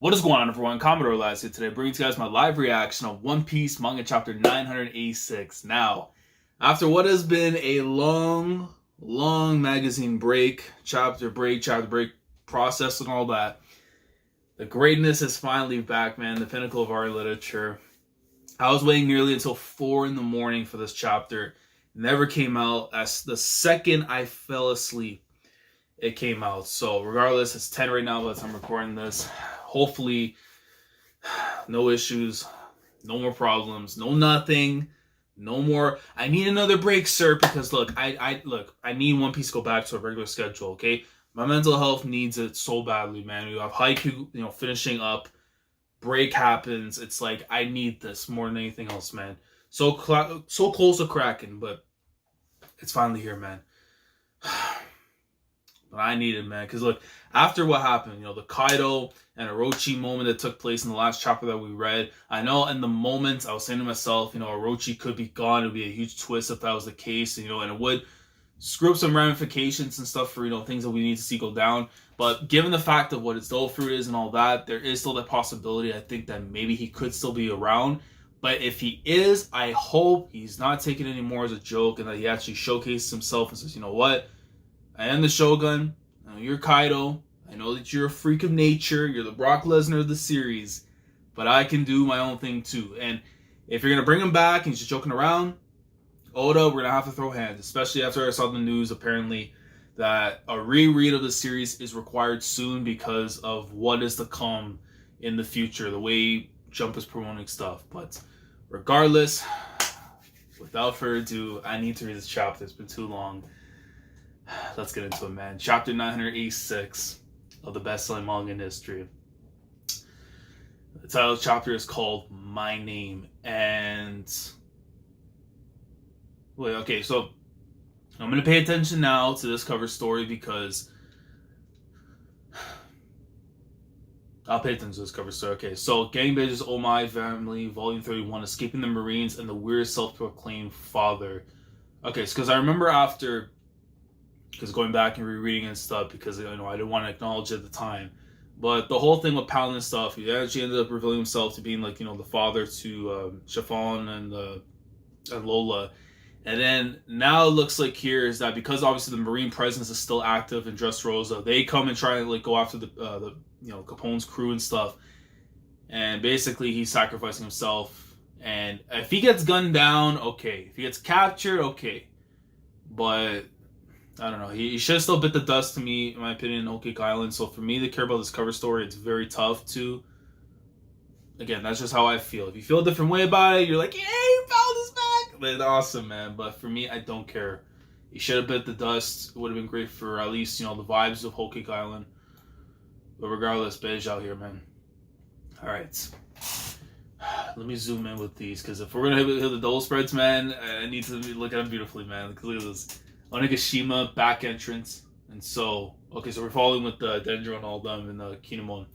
What is going on, everyone? Commodore Last here today, bringing to you guys my live reaction of One Piece manga chapter 986. Now, after what has been a long magazine break, chapter break process and all that, the greatness is finally back, man. The pinnacle of our literature. I was waiting nearly until 4 in the morning for this chapter. Never came out. As the second I fell asleep, it came out. So regardless, it's 10 right now by the time I'm recording this. Hopefully, no issues, no more problems, no nothing, no more. I need another break, sir, because look, I need One Piece to go back to a regular schedule. Okay, my mental health needs it so badly, man. We have Haikyuu, finishing up. Break happens. It's like I need this more than anything else, man. So close to cracking, but it's finally here, man. But I need it, man, because look, after what happened, the Kaido and Orochi moment that took place in the last chapter that we read, I know in the moment I was saying to myself, Orochi could be gone. It would be a huge twist if that was the case, and it would screw up some ramifications and stuff for, things that we need to see go down. But given the fact of what his devil fruit is and all that, there is still that possibility. I think that maybe he could still be around. But if he is, I hope he's not taken anymore as a joke and that he actually showcases himself and says, you know what? I am the Shogun. You're Kaido. I know that you're a freak of nature. You're the Brock Lesnar of the series. But I can do my own thing too. And if you're going to bring him back and he's just joking around, Oda, we're going to have to throw hands. Especially after I saw the news, apparently, that a reread of the series is required soon because of what is to come in the future. The way Jump is promoting stuff. But regardless, without further ado, I need to read this chapter. It's been too long. Let's get into it, man. Chapter 986 of the best-selling manga in history. The title of the chapter is called My Name. And wait, okay, so I'm going to pay attention now to this cover story because I'll pay attention to this cover story. Okay, so Gangbage's Oh My Family, Volume 31, Escaping the Marines and the Weird Self-Proclaimed Father. Okay, so because I remember after, because going back and rereading and stuff, because I didn't want to acknowledge it at the time, but the whole thing with Paladin and stuff, he actually ended up revealing himself to being like the father to Chiffon and Lola. And then now it looks like here is that because obviously the Marine presence is still active in Dressrosa, they come and try to go after the Capone's crew and stuff. And basically he's sacrificing himself. And if he gets gunned down, okay. If he gets captured, okay. But I don't know. He should have still bit the dust to me, in my opinion, in Whole Cake Island. So for me to care about this cover story, it's very tough to. Again, that's just how I feel. If you feel a different way about it, you're like, yeah, you found this back. That's awesome, man. But for me, I don't care. He should have bit the dust. It would have been great for at least, the vibes of Whole Cake Island. But regardless, beige out here, man. Alright. Let me zoom in with these, because if we're going to hit the double spreads, man, I need to look at them beautifully, man. Look at this. Onigashima back entrance. And so, okay, so we're following with the Dendro and all them and the Kinemon.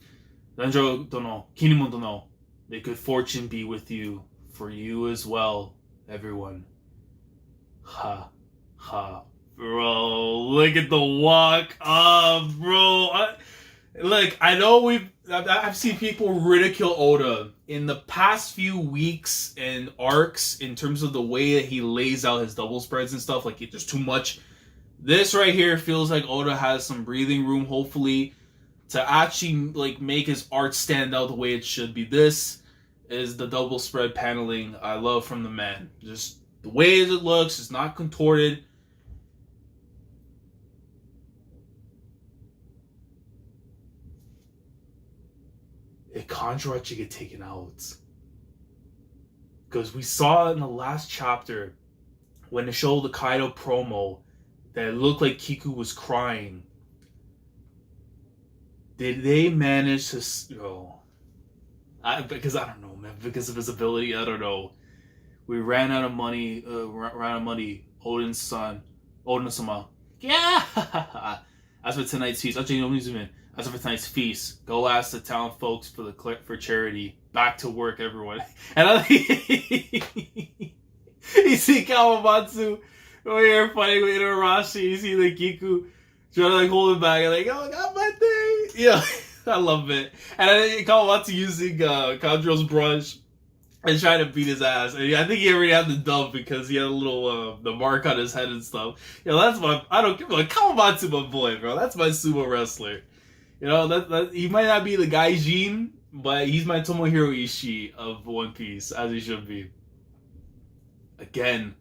Dendro dono, Kinemon dono. May good fortune be with you, for you as well, everyone. Ha, ha. Bro, look at the walk up, bro. Look, I know I've seen people ridicule Oda in the past few weeks and arcs in terms of the way that he lays out his double spreads and stuff. Like, there's too much. This right here feels like Oda has some breathing room, hopefully, to actually make his art stand out the way it should be. This is the double spread paneling I love from the man. Just the way it looks, it's not contorted. If Kanjuros should get taken out. Because we saw in the last chapter, when they showed the Kaido promo, that it looked like Kiku was crying. Did they manage to... because I don't know, man. Because of his ability, I don't know. We ran out of money. Odin's son. Odin-sama. Yeah! As for tonight's feast, actually, let me zoom in. As for tonight's feast, go ask the town folks for charity. Back to work, everyone. And you see Kawamatsu over here fighting with Itarashi. You see Kiku trying to hold him back and oh, I got my thing. I love it. And then Kawamatsu using Kanjuro's brush and trying to beat his ass. And I think he already had the dub because he had a little the mark on his head and stuff. That's my Kawamatsu, my boy, bro. That's my sumo wrestler. That he might not be the Gaijin, but he's my Tomohiro Ishii of One Piece, as he should be. Again,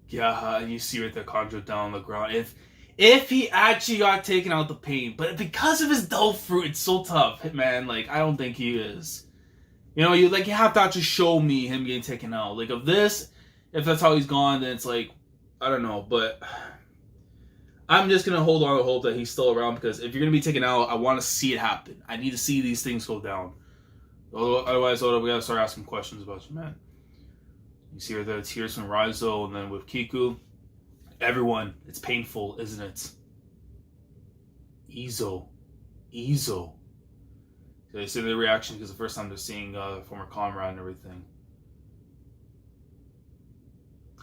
yeah, and you see right there, Kanjuro down on the ground. If he actually got taken out the pain, but because of his dull fruit, it's so tough, man. Like, I don't think he is. You have to actually show me him getting taken out. Like, if that's how he's gone, then it's like, I don't know, but I'm just gonna hold on to hope that he's still around, because if you're gonna be taken out, I want to see it happen. I need to see these things go down. Otherwise, we gotta start asking questions about you, man. You see right there, the tears from Raizo, and then with Kiku. Everyone, it's painful, isn't it? Izo. They see the reaction because the first time they're seeing former comrade and everything.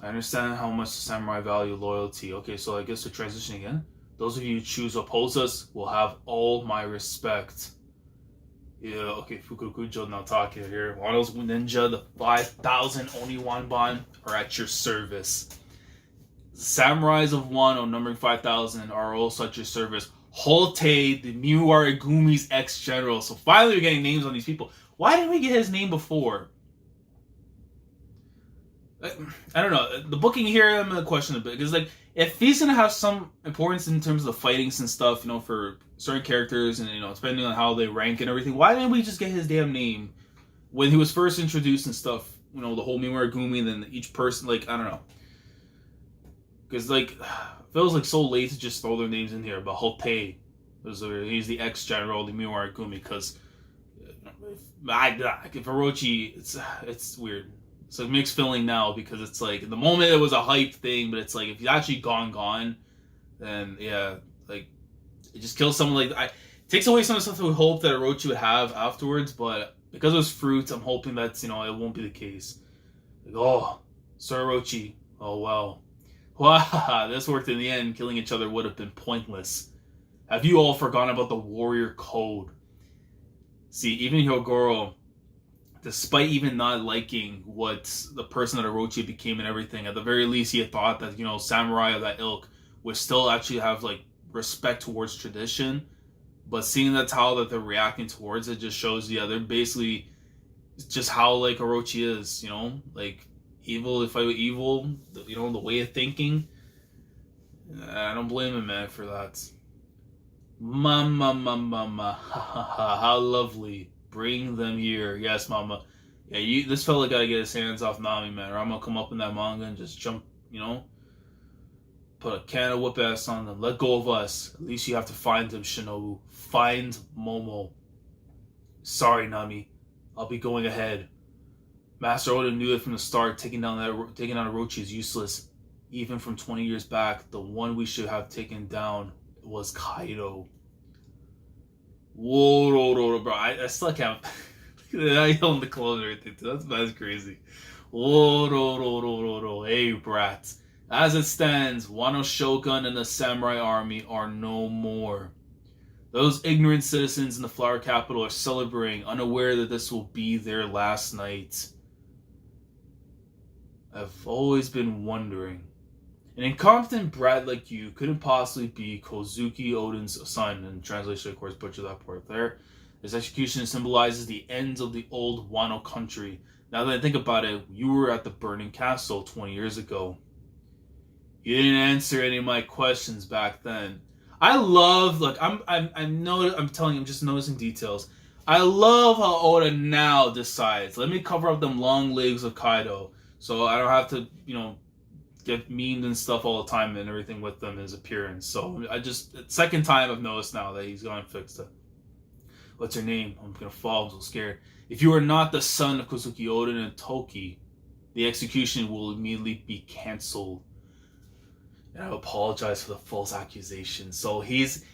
I understand how much the samurai value loyalty. Okay, so I guess to transition again. Those of you who choose to oppose us will have all my respect. Yeah, okay, Fukukujo now talking here. Wano's Ninja, the 5,000 Oniwanban are at your service. Samurais of Wano, numbering 5,000, are also at your service. Holte, the Miwarigumi's ex-general. So finally we're getting names on these people. Why didn't we get his name before? I don't know. The booking here, I'm going to question a bit. Because, like, if he's going to have some importance in terms of the fightings and stuff, for certain characters and, depending on how they rank and everything, why didn't we just get his damn name when he was first introduced and stuff? The whole Miwarigumi, and then each person, like, I don't know. Because, like, it feels like so late to just throw their names in here. But Hote, he's the ex-general, the Miwarigumi, because if Orochi, it's weird. It's a mixed feeling now, because it's like, in the moment it was a hype thing, but it's like, if he's actually gone, then yeah, like, it just kills someone. Like, it takes away some of the stuff that we hope that Orochi would have afterwards, but because of his fruits, I'm hoping that, it won't be the case. Like, oh, Sir Orochi, oh well. Wow, this worked in the end. Killing each other would have been pointless. Have you all forgotten about the warrior code? See, even Hyogoro, despite even not liking what the person that Orochi became and everything, at the very least he had thought that, samurai of that ilk would still actually have, like, respect towards tradition. But seeing that's how that they're reacting towards it just shows, they're basically just how, like, Orochi is, like, evil, if I were evil, the way of thinking. I don't blame him, man, for that. Mama, how lovely. Bring them here. Yes, mama. Yeah, this fella gotta get his hands off Nami, man, or I'm gonna come up in that manga and just jump, put a can of whoop ass on them. Let go of us. At least you have to find them, Shinobu. Find Momo. Sorry, Nami. I'll be going ahead. Master Oda knew it from the start. Taking down Orochi is useless. Even from 20 years back, the one we should have taken down was Kaido. Whoa, bro. I still can't. I own the clothes and everything. That's crazy. Whoa, hey, brats. As it stands, Wano Shogun and the samurai army are no more. Those ignorant citizens in the flower capital are celebrating, unaware that this will be their last night. I've always been wondering. An incompetent brat like you couldn't possibly be Kozuki Oden's son. In translation, of course, butcher that part there. His execution symbolizes the end of the old Wano country. Now that I think about it, you were at the burning castle 20 years ago. You didn't answer any of my questions back then. I love, look, I'm telling you, I'm just noticing details. I love how Oda now decides, let me cover up them long legs of Kaido, so I don't have to, get memed and stuff all the time and everything with them, his appearance. So second time I've noticed now that he's gone and fixed it. What's her name? I'm gonna fall, I'm so scared. If you are not the son of Kozuki Oden and Toki, the execution will immediately be cancelled. And I apologize for the false accusation. So he's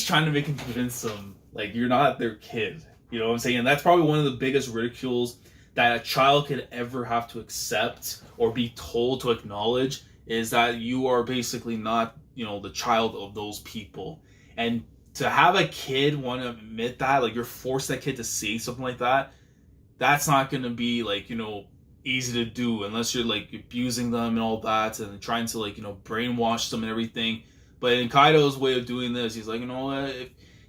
trying to make him convince him, like, you're not their kid. You know what I'm saying? And that's probably one of the biggest ridicules that a child could ever have to accept or be told to acknowledge, is that you are basically not, the child of those people. And to have a kid want to admit that, like you're forcing that kid to say something like that, that's not going to be like, easy to do unless you're like abusing them and all that and trying to like, brainwash them and everything. But in Kaido's way of doing this, he's like,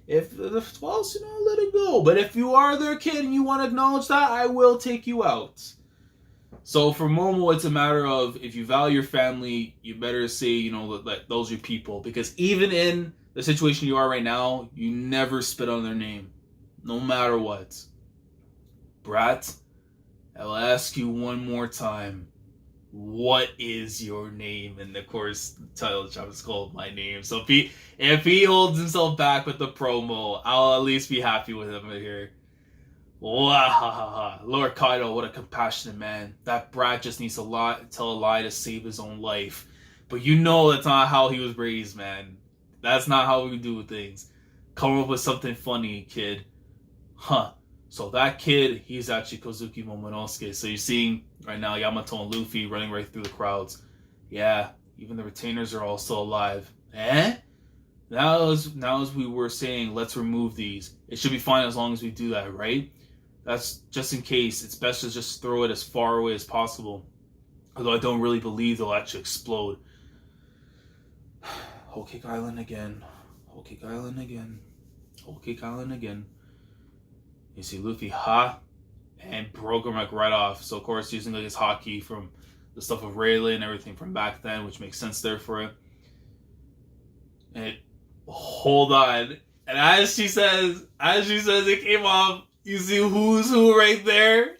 if false, let it go. But if you are their kid and you want to acknowledge that, I will take you out. So for Momo, it's a matter of if you value your family, you better say, that those are your people. Because even in the situation you are right now, you never spit on their name. No matter what. Brat, I'll ask you one more time. What is your name? And of course, the title of the chapter is called My Name. So if he holds himself back with the promo, I'll at least be happy with him here. Wow, Lord Kaido, what a compassionate man. That brat just needs to tell a lie to save his own life. But that's not how he was raised, man. That's not how we do things. Come up with something funny, kid. Huh. So that kid, he's actually Kozuki Momonosuke. So you're seeing right now Yamato and Luffy running right through the crowds. Yeah, even the retainers are all still alive. Now as we were saying, let's remove these. It should be fine as long as we do that, right? That's just in case. It's best to just throw it as far away as possible. Although I don't really believe they'll actually explode. Whole Cake Island again. Whole Cake Island again. Whole Cake Island again. You see Luffy, and broke him like right off. So of course using like his hockey from the stuff of Rayleigh and everything from back then, which makes sense there for it. And hold on. And as she says it came off, you see who's who right there?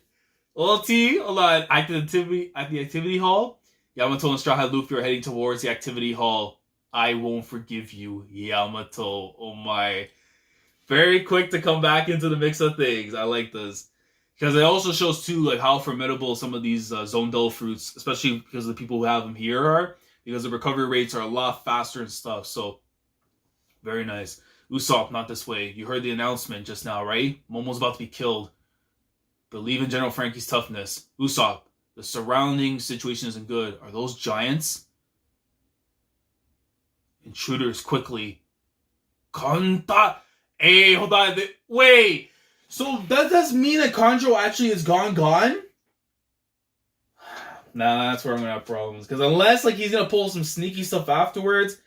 T, hold on. At the activity hall, Yamato and Straw Hat Luffy are heading towards the activity hall. I won't forgive you, Yamato. Oh my. Very quick to come back into the mix of things. I like this. Because it also shows too like how formidable some of these Zondel fruits, especially because the people who have them here are. Because the recovery rates are a lot faster and stuff. So, very nice. Usopp, not this way. You heard the announcement just now, right? Momo's about to be killed. Believe in General Frankie's toughness. Usopp, the surrounding situation isn't good. Are those giants? Intruders, quickly. Kanta! Hey, hold on. Wait. So that does mean that Kanjuro actually is gone? Nah, that's where I'm gonna have problems. Because unless like he's gonna pull some sneaky stuff afterwards,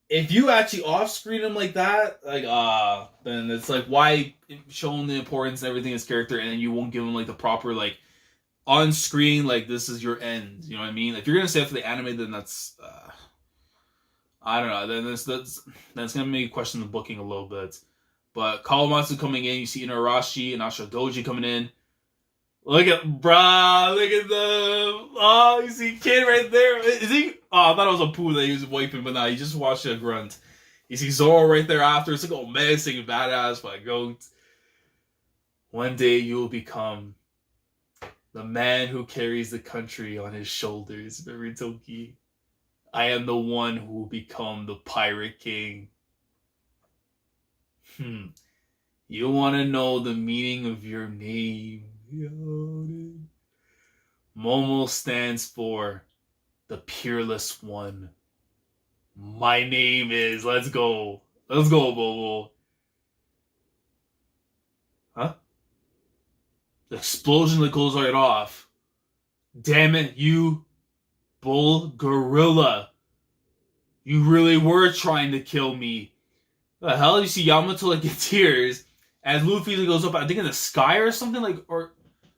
if you actually off-screen him like that, like then it's like why showing the importance and everything in his character, and then you won't give him like the proper like on screen like this is your end. You know what I mean? If you're gonna say it for the anime, then that's I don't know. Then that's gonna make you question the booking a little bit. But Kawamatsu coming in, you see Inarashi and Ashidoji coming in. Look at them. Oh, you see Kid right there. Is he? Oh, I thought it was a poo that he was wiping, but nah, he just watched a grunt. You see Zoro right there after. It's like, oh man, singing badass by Goat. One day you will become the man who carries the country on his shoulders. Remember Toki? I am the one who will become the Pirate King. You want to know the meaning of your name? Momo stands for the Peerless One. My name is... Let's go. Let's go, Momo. Huh? The explosion that goes right off. Damn it, you bull gorilla. You really were trying to kill me. The hell? You see Yamato like get tears as Luffy goes up, I think in the sky or something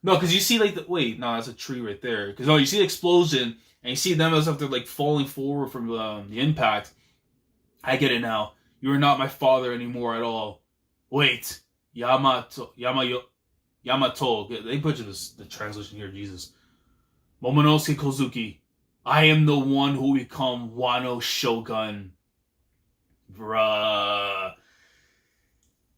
no, because you see like that's a tree right there. Because you see the explosion and you see them as if they're like falling forward from the impact. I get it now. You are not my father anymore at all. Wait, Yamato. They butchered the translation here. Jesus. Momonosuke Kozuki. I am the one who will become Wano Shogun. Bruh.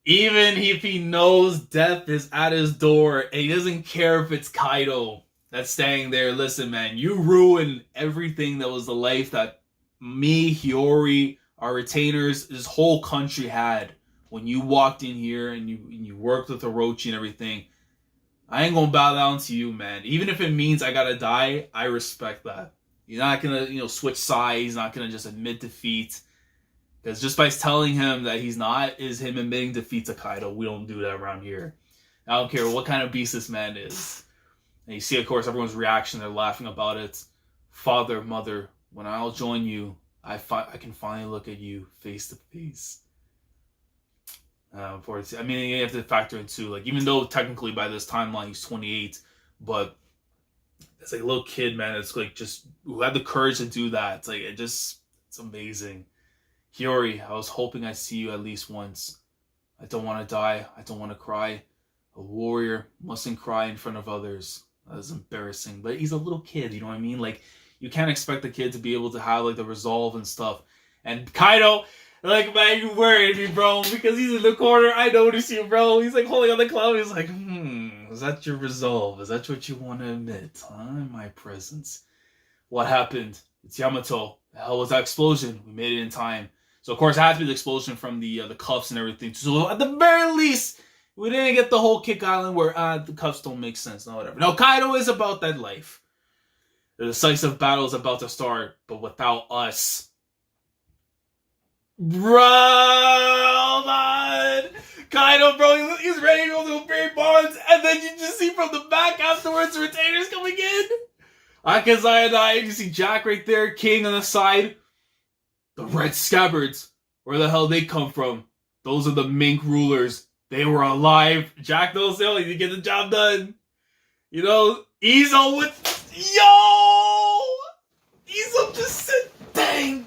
Even if he knows death is at his door, and he doesn't care if it's Kaido that's staying there. Listen, man, you ruined everything that was the life that me, Hiyori, our retainers, this whole country had when you walked in here and you worked with Orochi and everything. I ain't gonna bow down to you, man. Even if it means I gotta die, I respect that. You're not gonna, switch sides. Not gonna just admit defeat. Because just by telling him that he's not is him admitting defeat to Kaido. We don't do that around here. I don't care what kind of beast this man is. And you see, of course, everyone's reaction. They're laughing about it. Father, mother, when I'll join you, I can finally look at you face to face. I mean, you have to factor in too, like, even though technically by this timeline he's 28, but it's like a little kid, man. It's like just who had the courage to do that. It's like it's amazing. Hiyori, I was hoping I'd see you at least once. I don't want to die. I don't want to cry. A warrior mustn't cry in front of others. That is embarrassing. But he's a little kid, you know what I mean? Like, you can't expect the kid to be able to have like the resolve and stuff. And Kaido, like, man, you worried me, bro, because he's in the corner. I notice you, bro. He's like holding on the cloud. He's like, is that your resolve? Is that what you want to admit, huh? In my presence. What happened? It's Yamato. The hell was that explosion? We made it in time. So, of course, it had to be the explosion from the cuffs and everything. So, at the very least, we didn't get the whole Kick Island where the cuffs don't make sense. No, whatever. No, Kaido is about that life. The decisive battle is about to start, but without us. Bro, hold on. Kaido, bro, he's ready to go to Great Bonds, and then you just see from the back afterwards, retainers coming in. Akazaya Nine, you see Jack right there, King on the side. The Red Scabbards, where the hell they come from? Those are the Mink rulers. They were alive. Jack knows they only to get the job done. You know, Izo with... Yo! Izo just said, dang!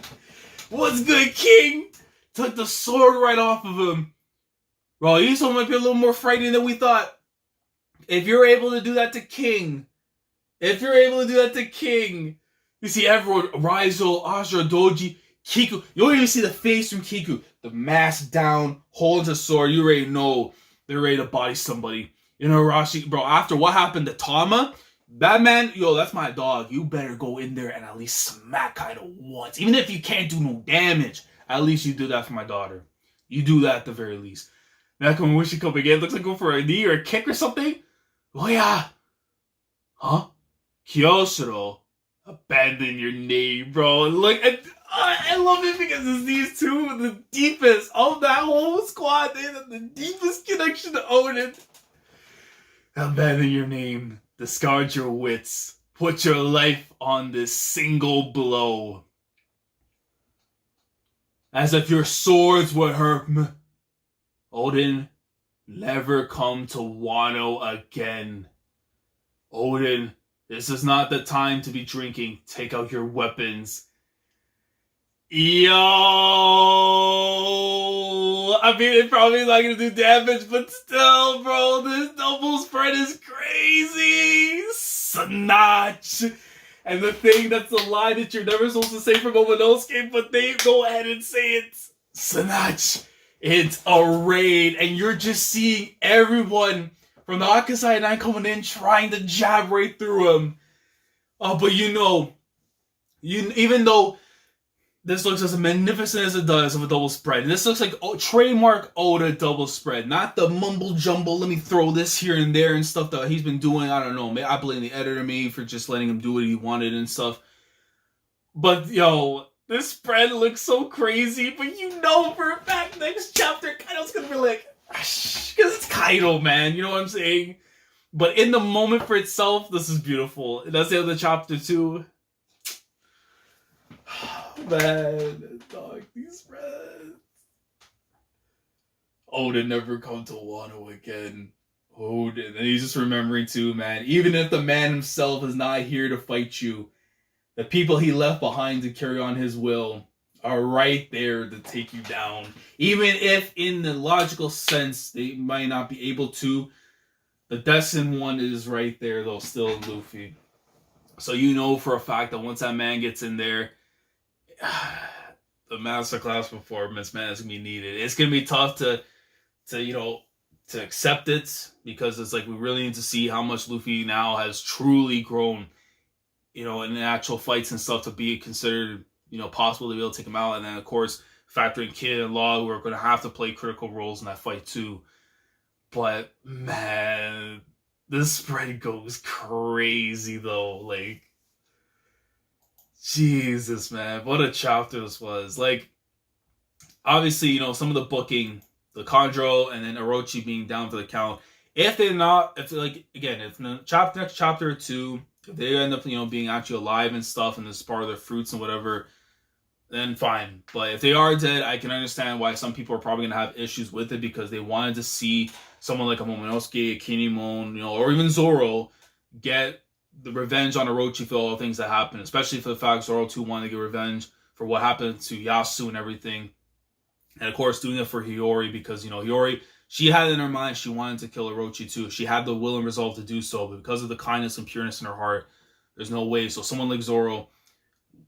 What's good, King? Took the sword right off of him. Bro, Izo might be a little more frightening than we thought. If you're able to do that to King... you see everyone, Raizo, Ashura, Doji, Kiku. You don't even see the face from Kiku. The mask down, holding the sword. You already know they're ready to body somebody. You know, Rashi, bro, after what happened to Tama, that man, yo, that's my dog. You better go in there and at least smack Kaido once. Even if you can't do no damage, at least you do that for my daughter. You do that at the very least. Now, when she come again, looks like go for a knee or a kick or something. Oh, yeah. Huh? Kyoshiro, abandon your name, bro. Look, I love it because it's these two, the deepest of that whole squad. They have the deepest connection to Oden. Abandon your name, discard your wits, put your life on this single blow. As if your swords would hurt me. Oden, never come to Wano again. Oden, this is not the time to be drinking. Take out your weapons. Yo! I mean, it's probably not gonna do damage, but still, bro, this double spread is crazy! Snatch! And the thing that's a lie that you're never supposed to say from Momonosuke, but they go ahead and say it. Snatch! It's a raid, and you're just seeing everyone from the Akazaya Nine coming in, trying to jab right through him. Oh, but even though this looks as magnificent as it does of a double spread, this looks like trademark Oda double spread, not the mumble jumble, let me throw this here and there and stuff that he's been doing. I don't know, I blame the editor maybe for just letting him do what he wanted and stuff. But, yo, this spread looks so crazy, but you know for a fact next chapter, Kaido's gonna be like, because it's Kaido, man, you know what I'm saying? But in the moment for itself, this is beautiful. That's the other chapter too. Man, dog, these spreads. Oden never come to Wano again. Oden, and he's just remembering too, man. Even if the man himself is not here to fight you, the people he left behind to carry on his will are right there to take you down. Even if in the logical sense they might not be able to, the destined one is right there though, still in Luffy. So you know for a fact that once that man gets in there, the masterclass performance, man, is gonna be needed. It's gonna be tough to accept it, because it's like we really need to see how much Luffy now has truly grown, in the actual fights and stuff, to be considered, possible to be able to take him out. And then, of course, factoring Kid and Law, who are going to have to play critical roles in that fight, too. But, man, this spread goes crazy, though. Like, Jesus, man. What a chapter this was. Like, obviously, you know, some of the booking, the Kanjuro and then Orochi being down for the count. If they're not, if like again, if in the next chapter or two, if they end up, you know, being actually alive and stuff, and this is part of their fruits and whatever, then fine. But if they are dead, I can understand why some people are probably gonna have issues with it because they wanted to see someone like a Momonosuke, a Kinemon, you know, or even Zoro get the revenge on Orochi for all the things that happened, especially for the fact Zoro too wanted to get revenge for what happened to Yasu and everything. And of course, doing it for Hiyori because, you know, Hiyori, she had in her mind she wanted to kill Orochi too. She had the will and resolve to do so, but because of the kindness and pureness in her heart, there's no way. So someone like Zoro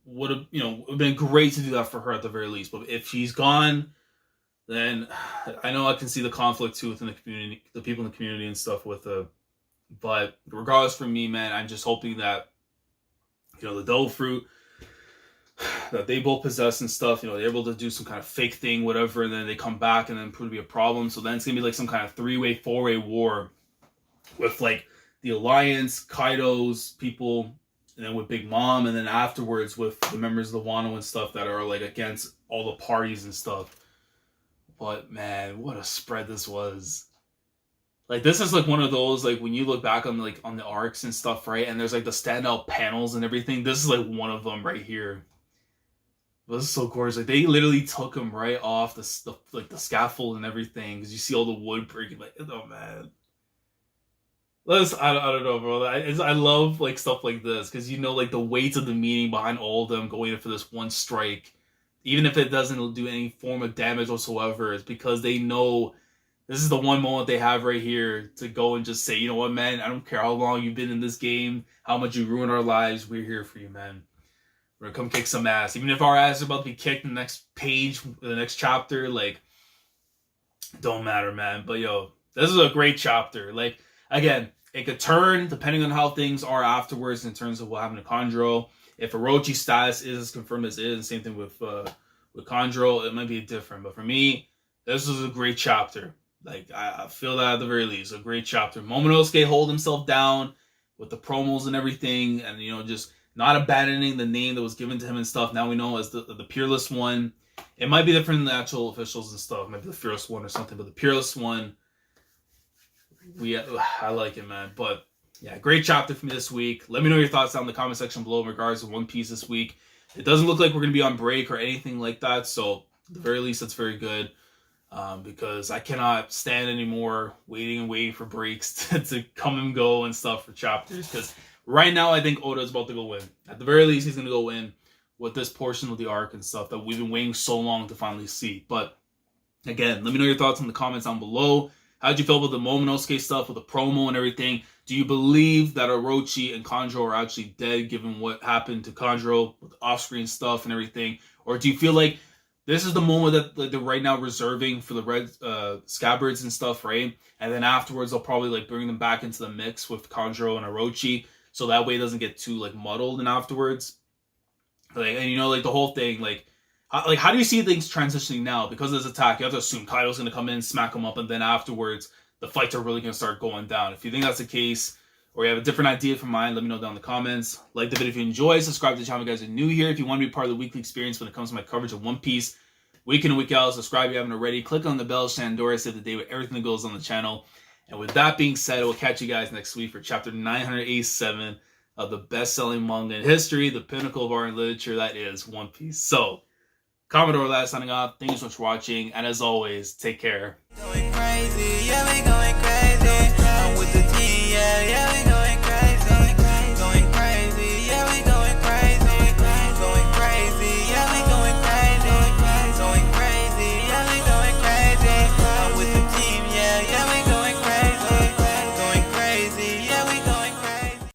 would have, you know, would have been great to do that for her at the very least. But if she's gone, then I know I can see the conflict too within the community, the people in the community and stuff with but regardless, for me, man, I'm just hoping that, you know, the devil fruit that they both possess and stuff, you know, they're able to do some kind of fake thing, whatever, and then they come back and then prove to be a problem. So then it's gonna be like some kind of 3-way, 4-way war with like the Alliance, Kaido's people, and then with Big Mom, and then afterwards with the members of the Wano and stuff that are like against all the parties and stuff. But man, what a spread this was. Like, this is like one of those, like, when you look back on like on the arcs and stuff, right? And there's like the standout panels and everything. This is like one of them right here. This is so gorgeous. Like, they literally took him right off the like the scaffold and everything because you see all the wood breaking. Like, oh man, I don't know, bro. I love like stuff like this because you know like the weight of the meaning behind all of them going in for this one strike, even if it doesn't do any form of damage whatsoever. It's because they know this is the one moment they have right here to go and just say, you know what, man, I don't care how long you've been in this game, how much you ruined our lives, we're here for you, man. We're gonna come kick some ass. Even if our ass is about to be kicked in the next page, the next chapter, like, don't matter, man. But yo, this is a great chapter. Like, again, it could turn depending on how things are afterwards in terms of what happened to Kanjuro. If Orochi's status is as confirmed as it is, same thing with Kanjuro, it might be different. But for me, this is a great chapter. Like, I feel that at the very least, a great chapter. Momonosuke hold himself down with the promos and everything, and you know, just not abandoning the name that was given to him and stuff. Now we know as the Peerless One. It might be different than the actual officials and stuff. Maybe the Fearless One or something, but the Peerless One, I like it, man. But yeah, great chapter for me this week. Let me know your thoughts down in the comment section below in regards to One Piece this week. It doesn't look like we're going to be on break or anything like that, so at the very least, that's very good. Because I cannot stand anymore waiting for breaks to come and go and stuff for chapters. Because right now, I think Oda's about to go in. At the very least, he's going to go in with this portion of the arc and stuff that we've been waiting so long to finally see. But again, let me know your thoughts in the comments down below. How'd you feel about the Momonosuke stuff with the promo and everything? Do you believe that Orochi and Kanjuro are actually dead given what happened to Kanjuro with off-screen stuff and everything? Or do you feel like this is the moment that they're right now reserving for the red scabbards and stuff, right? And then afterwards, they'll probably like bring them back into the mix with Kanjuro and Orochi, so that way it doesn't get too like muddled. And afterwards, like, and you know, like the whole thing, like how do you see things transitioning now? Because of this attack, you have to assume Kaido's going to come in, smack him up, and then afterwards, the fights are really going to start going down. If you think that's the case, or you have a different idea from mine, let me know down in the comments. Like the video if you enjoy, subscribe to the channel if you guys are new here. If you want to be part of the weekly experience when it comes to my coverage of One Piece, week in and week out, subscribe if you haven't already. Click on the bell, Shandora, save the day with everything that goes on the channel. And with that being said, I will catch you guys next week for chapter 987 of the best-selling manga in history, the pinnacle of art and literature that is One Piece. So, Commodore Last signing off. Thank you so much for watching, and as always, take care. Going crazy, yeah, we going crazy.